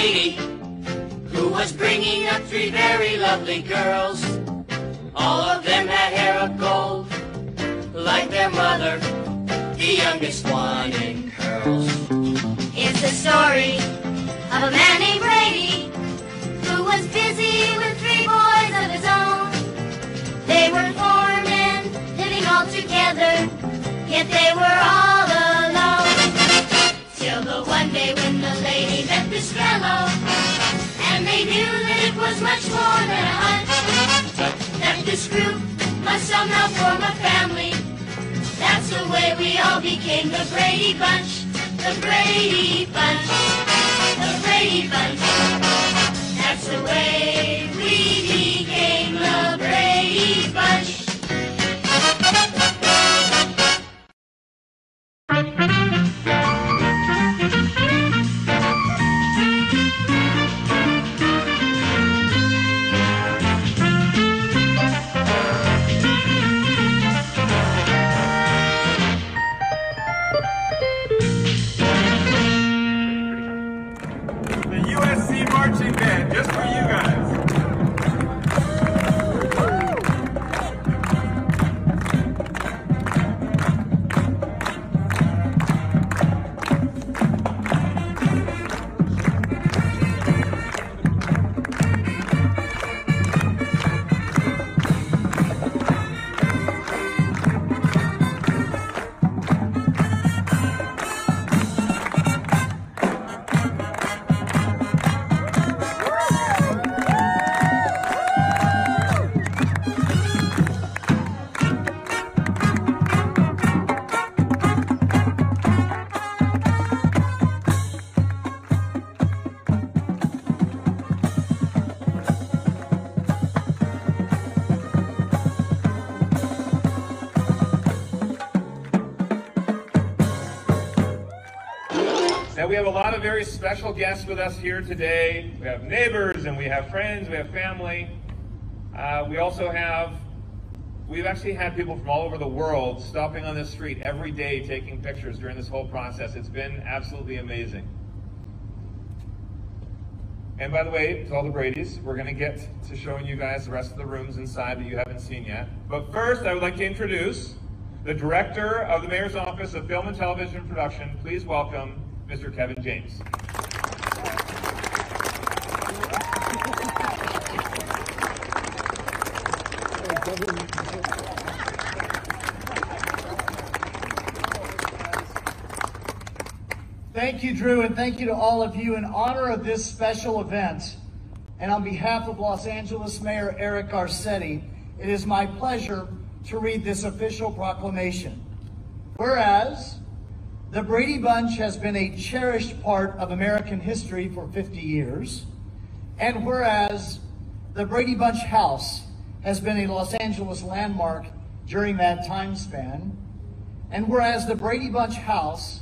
lady who was bringing up three very lovely girls. All of them had hair of gold, like their mother, the youngest one in curls. It's the story of a man named Brady who was busy with three boys of his own. They were four men living all together, yet they were all alone. Till the one day when the lady met this fellow, and they knew that it was much more than a hunch, that this group must somehow form a family. That's the way we all became the Brady Bunch, the Brady Bunch, the Brady Bunch. That's the way we became the Brady Bunch. Marching band, just for you guys. Now we have a lot of very special guests with us here today. We have neighbors and we have friends, we have family. We've actually had people from all over the world stopping on this street every day taking pictures during this whole process. It's been absolutely amazing. And by the way, to all the Bradys, we're going to get to showing you guys the rest of the rooms inside that you haven't seen yet. But first, I would like to introduce the Director of the Mayor's Office of Film and Television Production. Please welcome Mr. Kevin James. Thank you, Drew, and thank you to all of you in honor of this special event. And on behalf of Los Angeles Mayor Eric Garcetti, it is my pleasure to read this official proclamation. Whereas the Brady Bunch has been a cherished part of American history for 50 years, and whereas the Brady Bunch House has been a Los Angeles landmark during that time span, and whereas the Brady Bunch House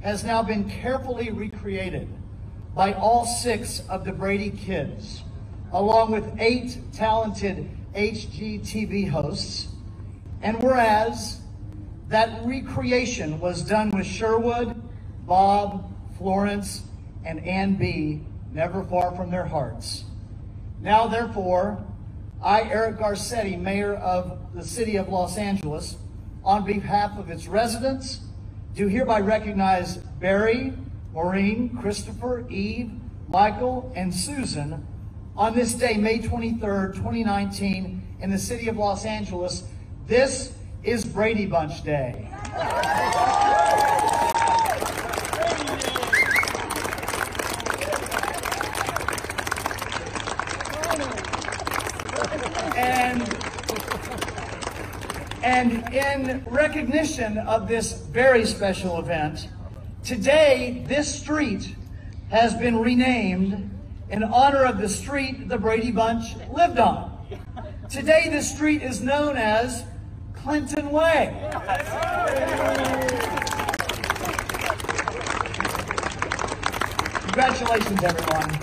has now been carefully recreated by all 6 of the Brady kids, along with 8 talented HGTV hosts, and whereas that recreation was done with Sherwood, Bob, Florence, and Ann B., never far from their hearts. Now, therefore, I, Eric Garcetti, Mayor of the City of Los Angeles, on behalf of its residents, do hereby recognize Barry, Maureen, Christopher, Eve, Michael, and Susan on this day, May 23rd, 2019, in the City of Los Angeles. This is Brady Bunch Day. And in recognition of this very special event, today this street has been renamed in honor of the street the Brady Bunch lived on. Today this street is known as Clinton Way. Congratulations, everyone.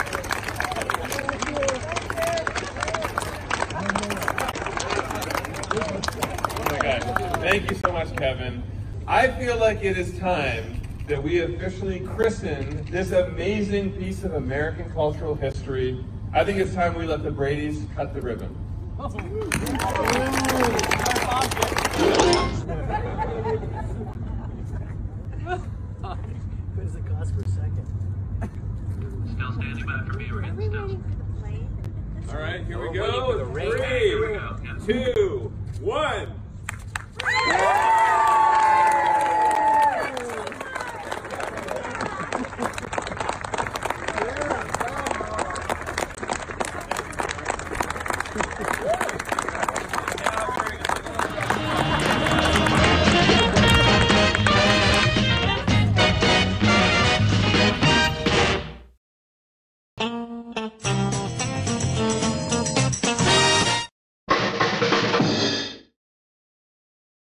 Thank you so much, Kevin. I feel like it is time that we officially christened this amazing piece of American cultural history, I think it's time we let the Brady's cut the ribbon. What does it cost per second? Still standing by for me. We're getting still. All right, here we go. 3, 2,